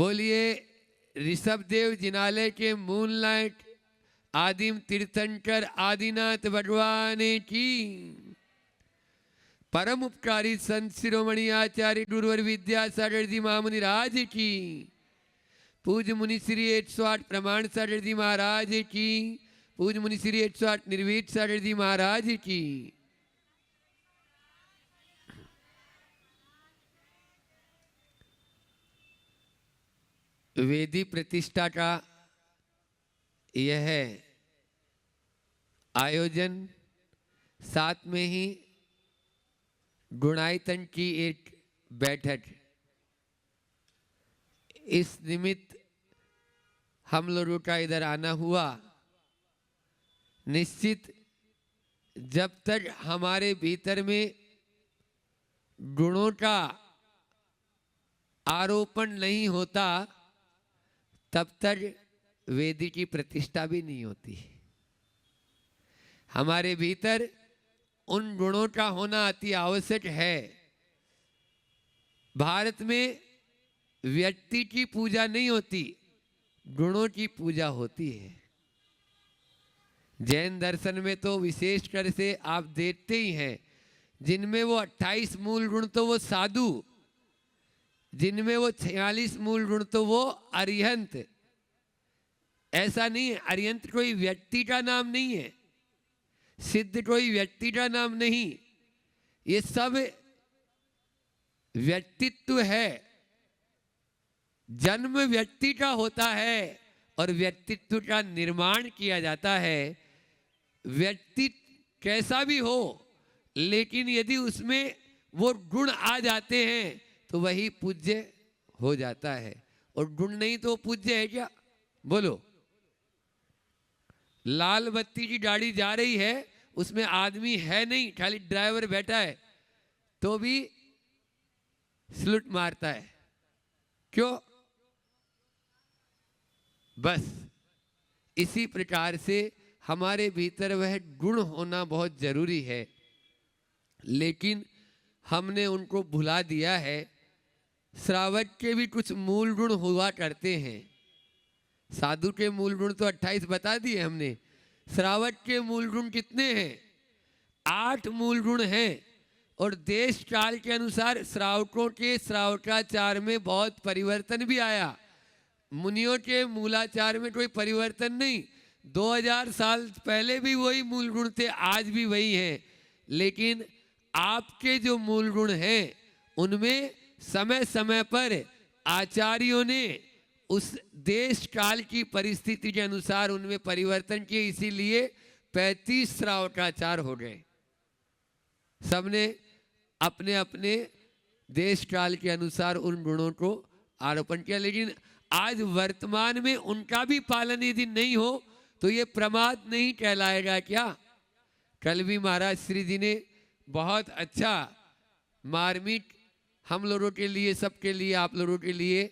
बोलिए ऋषभदेव जिनालय के मूनलाइट आदिम तीर्थंकर आदिनाथ भगवान की, परम उपकारी संत शिरोमणि आचार्य गुरुवर विद्यासागर जी महामुनि राज की, पूज्य मुनि श्री 108 प्रमाण सागर जी महाराज की, पूज्य मुनि श्री 108 निर्वीत सागर जी महाराज की। वेदी प्रतिष्ठा का यह आयोजन, साथ में ही गुणायतन की एक बैठक, इस निमित्त हम लोगों का इधर आना हुआ। निश्चित जब तक हमारे भीतर में गुणों का आरोपण नहीं होता तब तक वेदी की प्रतिष्ठा भी नहीं होती। हमारे भीतर उन गुणों का होना अति आवश्यक है। भारत में व्यक्ति की पूजा नहीं होती, गुणों की पूजा होती है। जैन दर्शन में तो विशेषकर से आप देखते ही हैं, जिनमें वो 28 मूल गुण तो वो साधु, जिनमें वो 46 मूल गुण तो वो अरिहंत। ऐसा नहीं है, अरिहंत कोई व्यक्ति का नाम नहीं है, सिद्ध कोई व्यक्ति का नाम नहीं, ये सब व्यक्तित्व है। जन्म व्यक्ति का होता है और व्यक्तित्व का निर्माण किया जाता है। व्यक्ति कैसा भी हो, लेकिन यदि उसमें वो गुण आ जाते हैं तो वही पूज्य हो जाता है, और गुण नहीं तो पूज्य है क्या? बोलो। लाल बत्ती की गाड़ी जा रही है, उसमें आदमी है नहीं, खाली ड्राइवर बैठा है, तो भी सलूट मारता है। क्यों? बस इसी प्रकार से हमारे भीतर वह गुण होना बहुत जरूरी है, लेकिन हमने उनको भुला दिया है। श्रावक के भी कुछ मूल गुण हुआ करते हैं। साधु के मूल गुण तो 28 बता दिए हमने। श्रावक के मूल गुण कितने हैं? 8 मूल गुण हैं, और देश काल के अनुसार श्रावकों के श्रावकाचार में बहुत परिवर्तन भी आया। मुनियों के मूलाचार में कोई परिवर्तन नहीं, 2000 साल पहले भी वही मूल गुण थे, आज भी वही हैं। लेकिन आपके जो मूल गुण हैं उनमें समय समय पर आचार्यों ने उस देश काल की परिस्थिति के अनुसार उनमें परिवर्तन किए, इसीलिए 35 श्रावकाचार हो गए। सबने अपने अपने देश काल के अनुसार उन गुणों को आरोपण किया, लेकिन आज वर्तमान में उनका भी पालन यदि नहीं हो तो ये प्रमाद नहीं कहलाएगा क्या? कल भी महाराज श्री जी ने बहुत अच्छा मार्मिक हम लोगों के लिए, सबके लिए, आप लोगों के लिए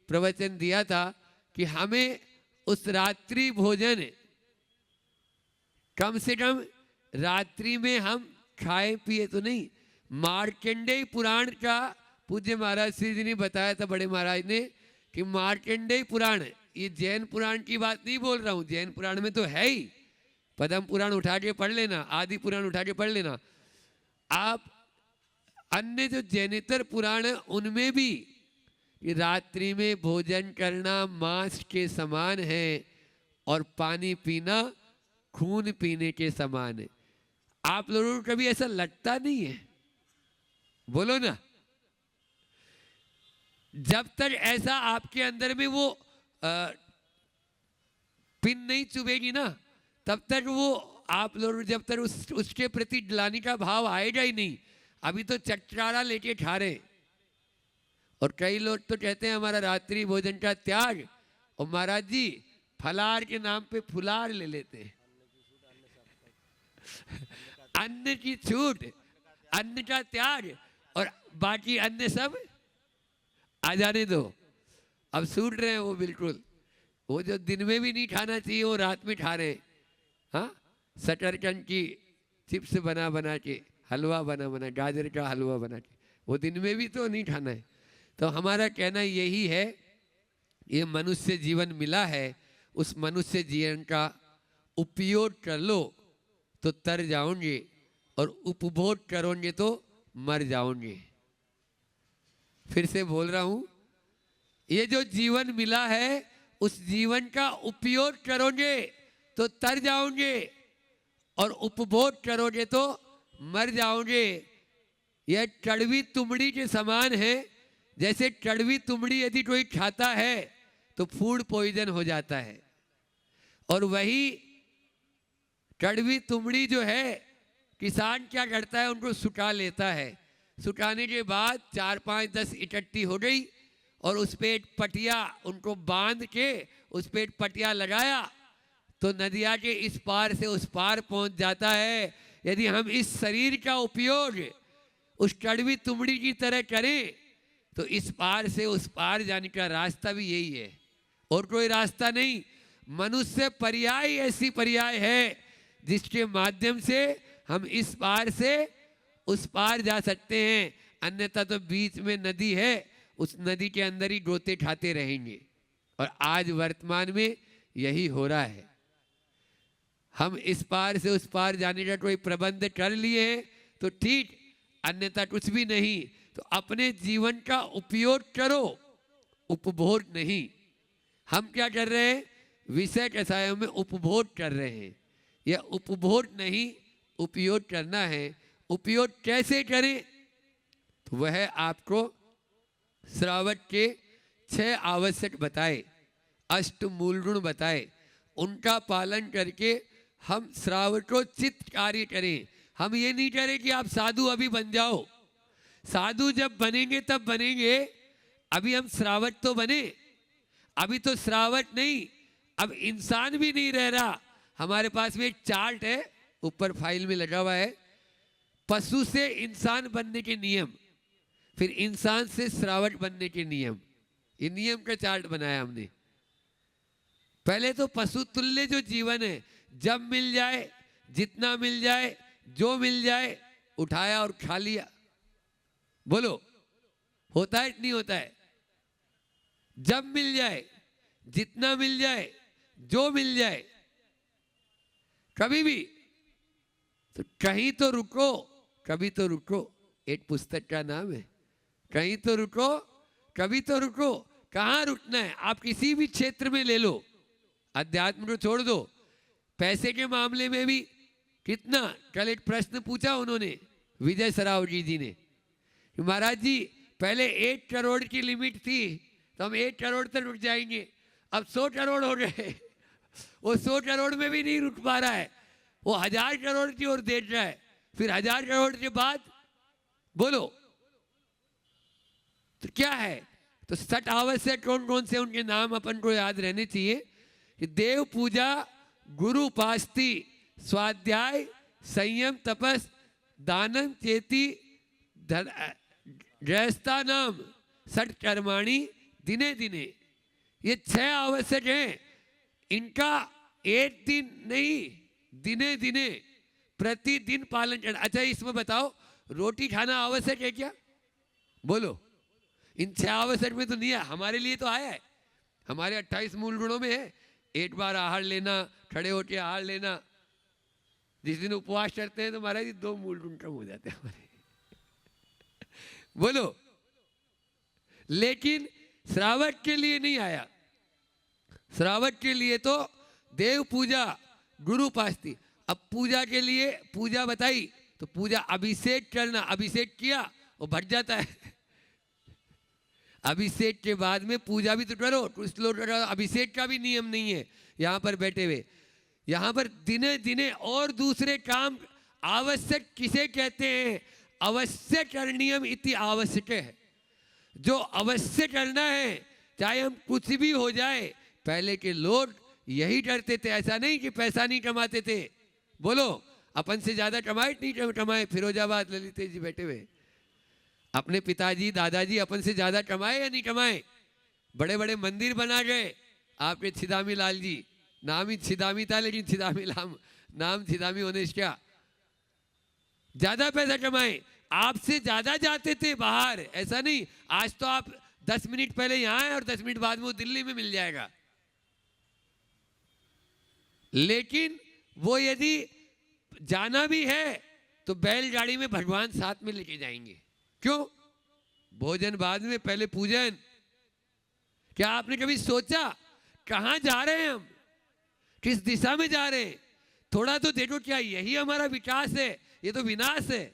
प्रवचन दिया था कि हमें उस रात्रि भोजन, कम से कम रात्रि में हम खाए पिए तो नहीं। मार्कंडेय पुराण का पूज्य महाराज श्री जी ने बताया था, बड़े महाराज ने, कि मार्कंडेय पुराण, ये जैन पुराण की बात नहीं बोल रहा हूँ, जैन पुराण में तो है ही, पद्म पुराण उठा के पढ़ लेना, आदि पुराण उठा के पढ़ लेना आप। अन्य जो जैनेतर पुराण है उनमें भी रात्रि में भोजन करना मांस के समान है और पानी पीना खून पीने के समान है। आप लोगों को कभी ऐसा लगता नहीं है? बोलो ना। जब तक ऐसा आपके अंदर में वो पिन नहीं चुभेगी ना, तब तक वो आप लोग, जब तक उसके प्रति ग्लानि का भाव आएगा ही नहीं। अभी तो चटकारा लेके खा रहे, और कई लोग तो कहते हैं हमारा रात्रि भोजन का त्याग, और महाराज जी फलार के नाम पे फुलार ले लेते हैं। अन्न की छूट, अन्न का त्याग, और बाकी अन्न सब आ जाने दो। अब सूट रहे हैं वो बिल्कुल, वो जो दिन में भी नहीं खाना चाहिए वो रात में खा रहे हैं। हाँ, शकरकंद की चिप्स बना बना के, हलवा बना बना, गाजर का हलवा बना के, वो दिन में भी तो नहीं खाना है। तो हमारा कहना यही है ये मनुष्य जीवन मिला है, उस मनुष्य जीवन का उपयोग कर लो तो तर जाओगे, और उपभोग करोगे तो मर जाओगे। फिर से बोल रहा हूं, ये जो जीवन मिला है उस जीवन का उपयोग करोगे तो तर जाओगे, और उपभोग करोगे तो मर जाओगे। यह कड़वी तुमड़ी के समान है। जैसे कड़वी तुमड़ी यदि कोई खाता है तो फूड पॉइजन हो जाता है, और वही कड़वी तुमड़ी जो है किसान क्या करता है, उनको सुखा लेता है। सुखाने के बाद 4, 5, 10 इकट्ठी हो गई, और उस पे एक पटिया उनको बांध के उस पे एक पटिया लगाया तो नदिया के इस पार से उस पार पहुंच जाता है। यदि हम इस शरीर का उपयोग उस कड़वी तुमड़ी की तरह करें तो इस पार से उस पार जाने का रास्ता भी यही है, और कोई रास्ता नहीं। मनुष्य पर्याय ऐसी पर्याय है जिसके माध्यम से हम इस पार से उस पार जा सकते हैं, अन्यथा तो बीच में नदी है, उस नदी के अंदर ही गोते खाते रहेंगे। और आज वर्तमान में यही हो रहा है। हम इस पार से उस पार जाने का कोई प्रबंध कर लिए हैं तो ठीक, अन्यथा कुछ भी नहीं। तो अपने जीवन का उपयोग करो, उपभोग नहीं। हम क्या कर रहे हैं, विषय कसायों में उपभोग कर रहे हैं। यह उपभोग नहीं, उपयोग करना है। उपयोग कैसे करें, तो वह आपको श्रावक के 6 आवश्यक बताए, अष्ट मूल गुण बताए। उनका पालन करके हम श्रावकोचित कार्य करें। हम ये नहीं करें कि आप साधु अभी बन जाओ, साधु जब बनेंगे तब बनेंगे। अभी हम श्रावक तो बने, अभी तो श्रावक नहीं, अब इंसान भी नहीं रह रहा। हमारे पास में एक चार्ट है, ऊपर फाइल में लगा हुआ है, पशु से इंसान बनने के नियम, फिर इंसान से श्रावक बनने के नियम। ये नियम का चार्ट बनाया हमने। पहले तो पशु तुल्य जो जीवन है, जब मिल जाए, जितना मिल जाए, जो मिल जाए उठाया और खा लिया। बोलो, होता है नहीं होता है? जब मिल जाए, जितना मिल जाए, जो मिल जाए, कभी भी। तो कहीं तो रुको, कभी तो रुको। एक पुस्तक का नाम है, कहीं तो रुको कभी तो रुको। कहाँ रुकना है? आप किसी भी क्षेत्र में ले लो, अध्यात्म को छोड़ दो। पैसे के मामले में भी कितना, कल एक प्रश्न पूछा उन्होंने, विजय सरावगी जी ने, महाराज जी पहले 1 करोड़ की लिमिट थी तो हम 1 करोड़ तक रुक जाएंगे, अब 100 करोड़ हो गए। वो 100 करोड़ में भी नहीं रुक पा रहा है, वो 1000 करोड़ की ओर देख रहा है। फिर 1000 करोड़ के बाद बोलो तो क्या है? तो 6 आवश्यक कौन कौन से, उनके नाम अपन को याद रहने चाहिए। देव पूजा, गुरु उपास्ति, स्वाध्याय, संयम, तपस, दानम, चेती, गृहस्था नाम, षट कर्माणी, दिने दिने। ये 6 आवश्यक हैं। इनका एक दिन नहीं, दिने दिने, प्रतिदिन पालन करना। अच्छा इसमें बताओ, रोटी खाना आवश्यक है क्या? बोलो। इन 6 आवश्यक में तो नहीं है, हमारे लिए तो आया है। हमारे 28 मूल गुणों में है, 1 बार आहार लेना, खड़े होकर आहार लेना। जिस दिन उपवास करते हैं तो महाराज जी 2 मूल गुण कम हो जाते हैं हमारे। बोलो। लेकिन श्रावक के लिए नहीं आया। श्रावक के लिए तो देव पूजा, गुरु उपास्ति। अब पूजा के लिए पूजा बताई तो पूजा अभिषेक करना, अभिषेक किया वो भट जाता है। अभिषेक के बाद में पूजा भी तो करो। कुछ लोग अभिषेक का भी नियम नहीं है यहाँ पर बैठे हुए। यहाँ पर दिने दिने और दूसरे काम आवश्यक किसे कहते हैं? अवश्य करणीयम इति आवश्यक है। जो अवश्य करना है, चाहे हम कुछ भी हो जाए। पहले के लोग यही करते थे, ऐसा नहीं कि पैसा नहीं कमाते थे। बोलो, अपन से ज्यादा कमाए नहीं कमाए? फिरोजाबाद ललित जी बैठे हुए, अपने पिताजी दादाजी अपन से ज्यादा कमाए या नहीं कमाए? बड़े बड़े मंदिर बना गए। आपके छिदामी लाल जी, नाम ही छिदामी था लेकिन छिदामी नाम छिदामी होने से क्या, ज्यादा पैसा कमाए। आपसे ज्यादा जाते थे बाहर, ऐसा नहीं। आज तो आप 10 मिनट पहले यहाँ है और 10 मिनट बाद में वो दिल्ली में मिल जाएगा। लेकिन वो यदि जाना भी है तो बैलगाड़ी में भगवान साथ में लेके जाएंगे। क्यों? भोजन बाद में, पहले पूजन। क्या आपने कभी सोचा कहां जा रहे हैं हम, किस दिशा में जा रहे हैं? थोड़ा तो देखो, क्या यही हमारा विकास है? ये तो विनाश है।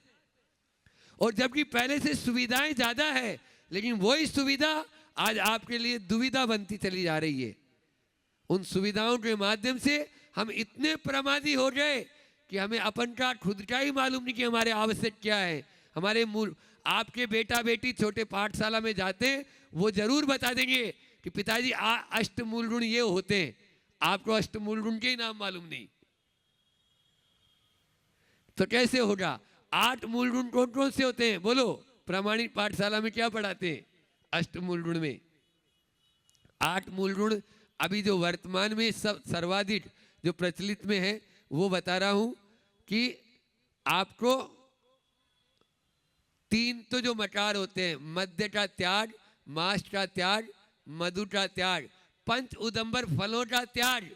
और जबकि पहले से सुविधाएं ज्यादा है, लेकिन वही सुविधा आज आपके लिए दुविधा बनती चली जा रही है। उन सुविधाओं के माध्यम से हम इतने प्रमादी हो गए कि हमें अपन का खुद का ही मालूम नहीं कि हमारे आवश्यक क्या है। हमारे मूल, आपके बेटा बेटी छोटे पाठशाला में जाते हैं, वो जरूर बता देंगे कि पिताजी अष्ट मूल गुण ये होते हैं। आपको अष्ट मूल गुण के ही नाम मालूम नहीं, तो कैसे होगा? 8 मूल गुण कौन कौन से होते हैं बोलो? प्रामाणिक पाठशाला में क्या पढ़ाते हैं? अष्ट मूल गुण में 8 मूल गुण अभी जो वर्तमान में सब सर्वाधिक जो प्रचलित में है वो बता रहा हूं कि आपको 3 तो जो मकार होते हैं, मध्य का त्याग, मांस का त्याग, मधु का त्याग, पंच उदंबर फलों का त्याग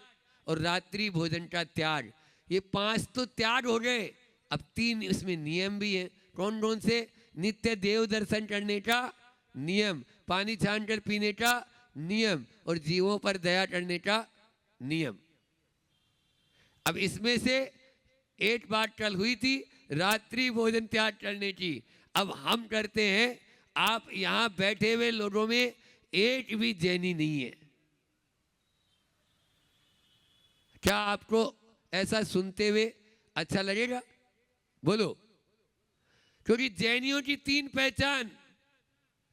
और रात्रि भोजन का त्याग। ये 5 तो त्याग हो गए। अब 3 इसमें नियम भी हैं। कौन कौन से? नित्य देव दर्शन करने का नियम, पानी छान कर पीने का नियम और जीवों पर दया करने का नियम। अब इसमें से एक बात कल हुई थी, रात्रि भोजन त्याग करने की। अब हम करते हैं। आप यहां बैठे हुए लोगों में एक भी जैनी नहीं है। क्या आपको ऐसा सुनते हुए अच्छा लगेगा? बोलो। क्योंकि जैनियों की 3 पहचान,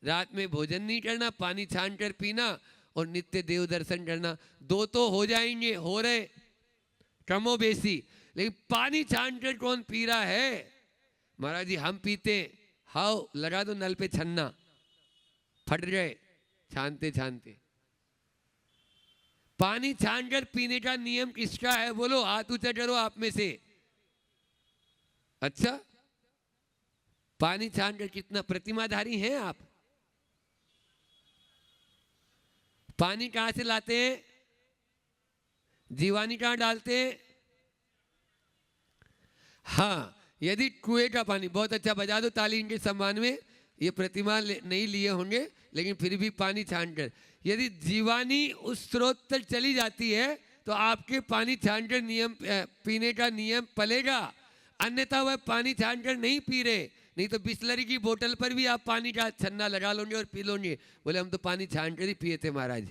रात में भोजन नहीं करना, पानी छान कर पीना और नित्य देव दर्शन करना। 2 तो हो जाएंगे, हो रहे कमो बेसी, लेकिन पानी छान कर कौन पी रहा है? महाराज जी हम पीते, हाउ लगा दो नल पे छन्ना, फट गए छानते छानते। पानी छान कर पीने का नियम किसका है बोलो? हाथ ऊंचा करो आप में से। अच्छा, पानी छान कर कितना प्रतिमाधारी हैं आप? पानी कहां से लाते हैं? जीवानी कहां डालते हैं? हाँ, यदि कुएं का पानी, बहुत अच्छा, बजा दो ताली इनके सम्मान में। ये प्रतिमा नहीं लिए होंगे, लेकिन फिर भी पानी छानकर, यदि जीवानी उस स्रोत तक चली जाती है तो आपके पानी छानकर नियम पीने का नियम पलेगा। अन्यथा वह पानी छानकर नहीं पी रहे, नहीं तो बिस्लरी की बोतल पर भी आप पानी का छन्ना लगा लोगे और पी लोगे। बोले हम तो पानी छानकर ही पिए थे महाराज।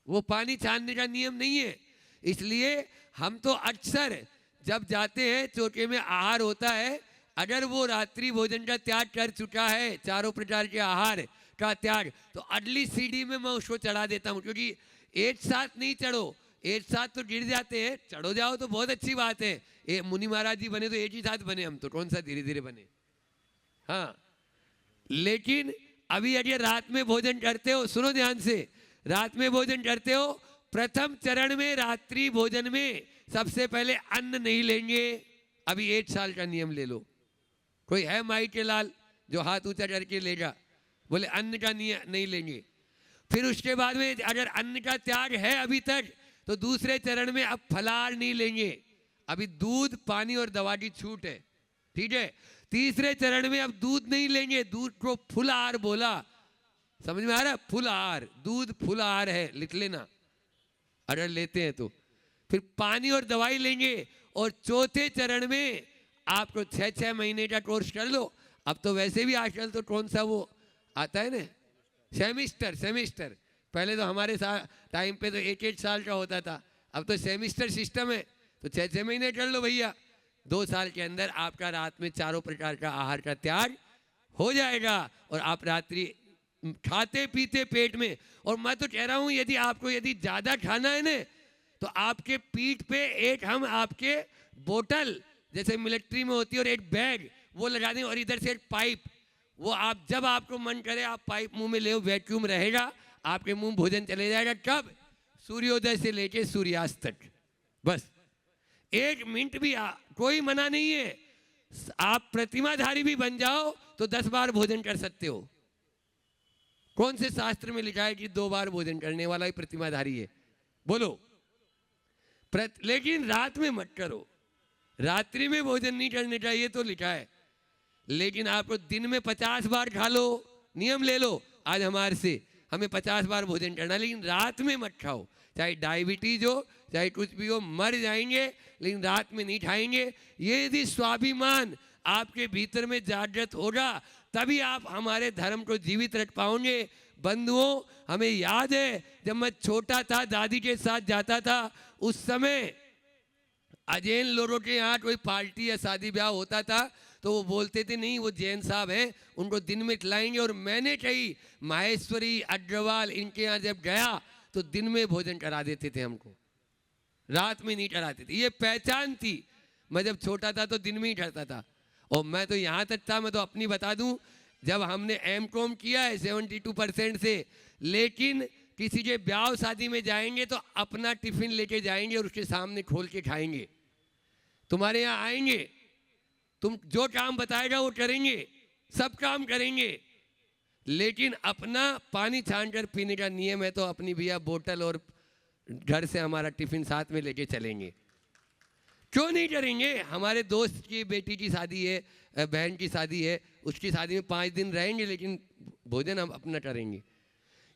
वो पानी छानने का नियम नहीं है। इसलिए हम तो अक्सर जब जाते हैं, चौके में आहार होता है, अगर वो रात्रि भोजन का त्याग कर चुका है, चारों प्रकार के आहार का त्याग, तो अगली सीढ़ी में मैं उसको चढ़ा देता हूँ। क्योंकि एक साथ नहीं चढ़ो, एक साथ तो गिर जाते हैं। चढ़ो जाओ तो बहुत अच्छी बात है। मुनि महाराज जी बने तो एक ही साथ बने, हम तो कौन सा धीरे धीरे बने। हाँ, लेकिन अभी अगर रात में भोजन करते हो, सुनो ध्यान से, रात में भोजन करते हो, प्रथम चरण में रात्रि भोजन में सबसे पहले अन्न नहीं लेंगे। अभी 1 साल का नियम ले लो। कोई है माई के लाल जो हाथ ऊंचा करके लेगा? बोले अन्न का नियम नहीं लेंगे। फिर उसके बाद में अगर अन्न का त्याग है अभी तक, तो दूसरे चरण में अब फलाहार नहीं लेंगे। अभी दूध, पानी और दवा की छूट है, ठीक है। तीसरे चरण में अब दूध नहीं लेंगे, दूध को फुलाहार बोला, समझ में आ रहा है? फुलाहार, दूध फुलाहार है, लिख लेना अगर लेते हैं तो। फिर पानी और दवाई लेंगे। और चौथे चरण में आपको 6-6 महीने का कोर्स कर लो। अब तो वैसे भी आजकल तो कौन सा वो आता है ना, सेमिस्टर। पहले तो हमारे टाइम पे तो 1-1 साल का होता था, अब तो सेमिस्टर सिस्टम है। तो 6-6 महीने कर लो भैया। 2 साल के अंदर आपका रात में चारों प्रकार का आहार का त्याग हो जाएगा और आप रात्रि खाते पीते पेट में। और मैं तो कह रहा हूं, यदि ज्यादा खाना है ना, तो आपके पीठ पे एक हम आपके बोतल जैसे मिलिट्री में होती है और एक बैग वो लगा दें, और इधर से एक पाइप, वो आप जब आपको मन करे आप पाइप मुंह में ले, वैक्यूम रहेगा, आपके मुंह भोजन चले जाएगा। कब? सूर्योदय से लेके सूर्यास्त तक। बस 1 मिनट भी कोई मना नहीं है। आप प्रतिमाधारी भी बन जाओ तो 10 बार भोजन कर सकते हो। कौन से शास्त्र में लिखा है कि 2 बार भोजन करने वाला ही प्रतिमाधारी है? बोलो। लेकिन रात में मत करो, रात्रि में भोजन नहीं करने चाहिए तो लिखा है। लेकिन आपको दिन में 50 बार खा लो, नियम ले लो आज हमारे से, हमें 50 बार भोजन करना, लेकिन रात में मत खाओ। चाहे डायबिटीज हो, चाहे कुछ भी हो, मर जाएंगे, लेकिन रात में नहीं खाएंगे। ये यदि स्वाभिमान आपके भीतर में जागृत होगा तभी आप हमारे धर्म को जीवित रख पाओगे। बंधुओं, हमें याद है जब मैं छोटा था, दादी के साथ जाता था, उस समय अजैन लोगों के यहाँ कोई पार्टी या शादी ब्याह होता था तो वो बोलते थे नहीं वो जैन साहब हैं, उनको दिन में खिलाएंगे। और मैंने कही माहेश्वरी, अग्रवाल, इनके यहाँ जब गया तो दिन में भोजन करा देते थे हमको, रात में नहीं कराते थे। ये पहचान थी। मैं जब छोटा था तो दिन में ही करता था। और मैं तो यहाँ तक था, मैं तो अपनी बता दूं, जब हमने M.Com किया है 72% से, लेकिन किसी के ब्याह शादी में जाएंगे तो अपना टिफिन लेके जाएंगे और उसके सामने खोल के खाएंगे। तुम्हारे यहाँ आएंगे, तुम जो काम बताएगा वो करेंगे, सब काम करेंगे, लेकिन अपना पानी छान कर पीने का नियम है तो अपनी भैया बोतल और घर से हमारा टिफिन साथ में लेके चलेंगे। क्यों नहीं करेंगे? हमारे दोस्त की बेटी की शादी है, बहन की शादी है, उसकी शादी में 5 दिन रहेंगे, लेकिन भोजन हम अपना करेंगे।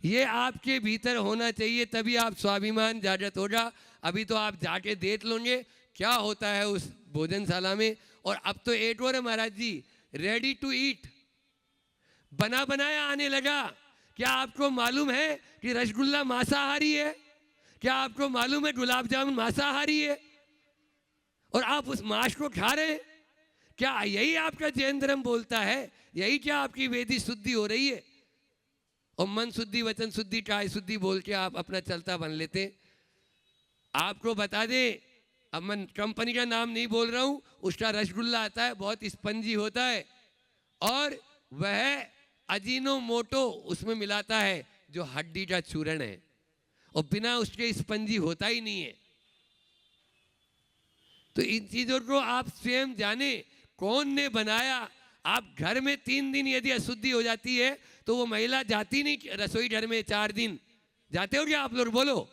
ये आपके भीतर होना चाहिए, तभी आप स्वाभिमान जागृत होगा। अभी तो आप जाके देख लोगे क्या होता है उस भोजनशाला में। और अब तो एक और है महाराज जी, रेडी टू ईट बना बनाया आने लगा। क्या आपको मालूम है कि रसगुल्ला मांसाहारी है? क्या आपको मालूम है गुलाब जामुन मांसाहारी है? और आप उस मांस को खा रहे हैं। क्या यही आपका जैन धर्म बोलता है? यही क्या आपकी वेदी शुद्धि हो रही है? और मन शुद्धि, वचन शुद्धि, काय शुद्धि बोल के आप अपना चलता बन लेते। आपको बता दें, अब मैं कंपनी का नाम नहीं बोल रहा हूँ, उसका रसगुल्ला आता है, बहुत स्पंजी होता है, और वह अजीनोमोटो उसमें मिलाता है जो हड्डी का चूर्ण है, और बिना उसके स्पंजी होता ही नहीं है। तो इन चीजों को आप स्वयं जाने कौन ने बनाया। आप घर में 3 दिन यदि अशुद्धि हो जाती है तो वो महिला जाती नहीं रसोई घर में, 4 दिन जाते हो क्या आप लोग? बोलो।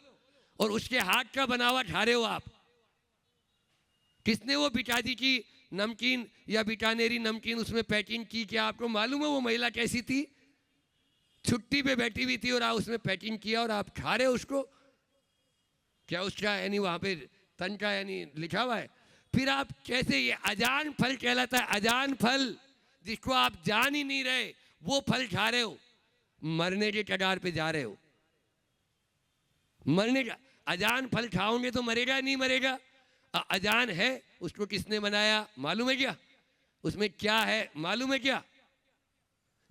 और उसके हाथ का बनावा खा रहे हो आप। किसने वो पिताजी की नमकीन या बीकानेरी नमकीन उसमें पैकिंग की? क्या आपको मालूम है वो महिला कैसी थी? छुट्टी पे बैठी हुई थी और आप उसमें पैकिंग किया और आप खा रहे हो उसको। क्या उसका यानी वहां पे तन का यानी लिखा हुआ है? फिर आप कैसे, ये अजान फल कहलाता है, अजान फल, जिसको आप जान ही नहीं रहे वो फल खा रहे हो। मरने के कगार पे जा रहे हो। मरने का अजान फल खाओगे तो मरेगा नहीं मरेगा? अजान है, उसको किसने बनाया मालूम है क्या? उसमें क्या है मालूम है क्या?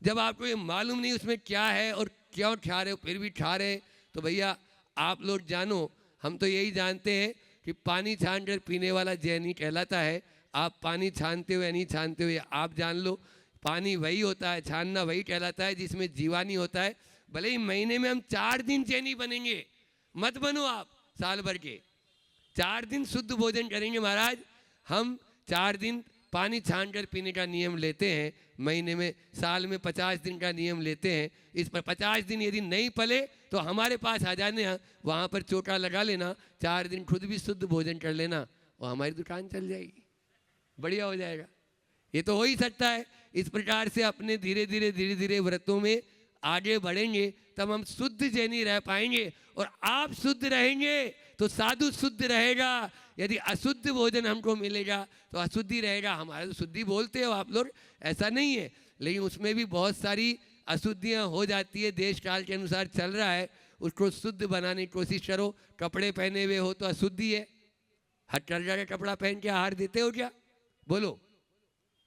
जब आपको ये मालूम नहीं उसमें क्या है और क्यों खा रहे हो फिर भी खा रहे, तो भैया आप लोग जानो, हम तो यही जानते हैं कि पानी छान कर पीने वाला जैनी कहलाता है। आप पानी छानते हुए नहीं छानते हुए आप जान लो, पानी वही होता है, छानना वही कहलाता है जिसमें जीवानी होता है। भले ही महीने में हम 4 दिन जैनी बनेंगे, मत बनो आप साल भर के। 4 दिन शुद्ध भोजन करेंगे महाराज। हम 4 दिन पानी छान कर पीने का नियम लेते हैं महीने में, साल में 50 दिन का नियम लेते हैं। इस पर 50 दिन यदि नहीं पले तो हमारे पास आ जाने, वहाँ पर चोटा लगा लेना, 4 दिन खुद भी शुद्ध भोजन कर लेना और हमारी दुकान चल जाएगी, बढ़िया हो जाएगा। ये तो हो ही सकता है। इस प्रकार से अपने धीरे धीरे व्रतों में आगे बढ़ेंगे तब हम शुद्ध जैनी रह पाएंगे। और आप शुद्ध रहेंगे तो साधु शुद्ध रहेगा। यदि अशुद्ध भोजन हमको मिलेगा तो अशुद्धि रहेगा। हमारा तो शुद्धि बोलते हो आप लोग, ऐसा नहीं है, लेकिन उसमें भी बहुत सारी अशुद्धियाँ हो जाती है। देश काल के अनुसार चल रहा है, उसको शुद्ध बनाने की कोशिश करो। कपड़े पहने हुए हो तो अशुद्धि है, हथकरघा का कपड़ा पहन के आहार देते हो क्या? बोलो।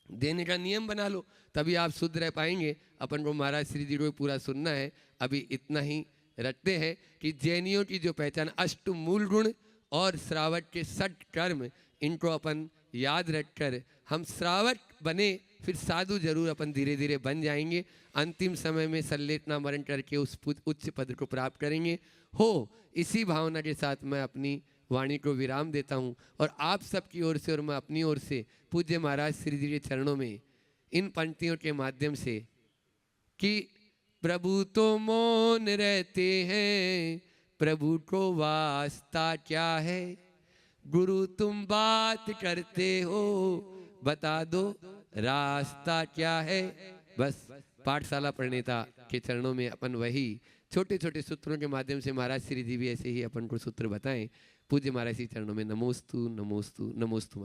देने का नियम बना लो, तभी आप शुद्ध रह पाएंगे। अपन को महाराज श्री जी को पूरा सुनना है, अभी इतना ही रखते हैं कि जैनियों की जो पहचान अष्ट मूल गुण और श्रावक के 60 कर्म, इनको अपन याद रखकर हम श्रावक बने, फिर साधु जरूर अपन धीरे धीरे बन जाएंगे। अंतिम समय में सल्लेखना मरण करके उस उच्च पद को प्राप्त करेंगे। हो इसी भावना के साथ मैं अपनी वाणी को विराम देता हूँ और आप सबकी ओर से और मैं अपनी ओर से पूज्य महाराज श्री जी के चरणों में इन पंक्तियों के माध्यम से कि प्रभु तो मौन रहते हैं, प्रभु को वास्ता क्या है। गुरु तुम बात करते हो, बता दो रास्ता क्या है। बस पाठशाला प्रणेता के चरणों में अपन वही छोटे छोटे सूत्रों के माध्यम से महाराज श्री जी भी ऐसे ही अपन को सूत्र बताएं। पूज्य महाराज श्री चरणों में नमोस्तु नमोस्तु नमोस्तु।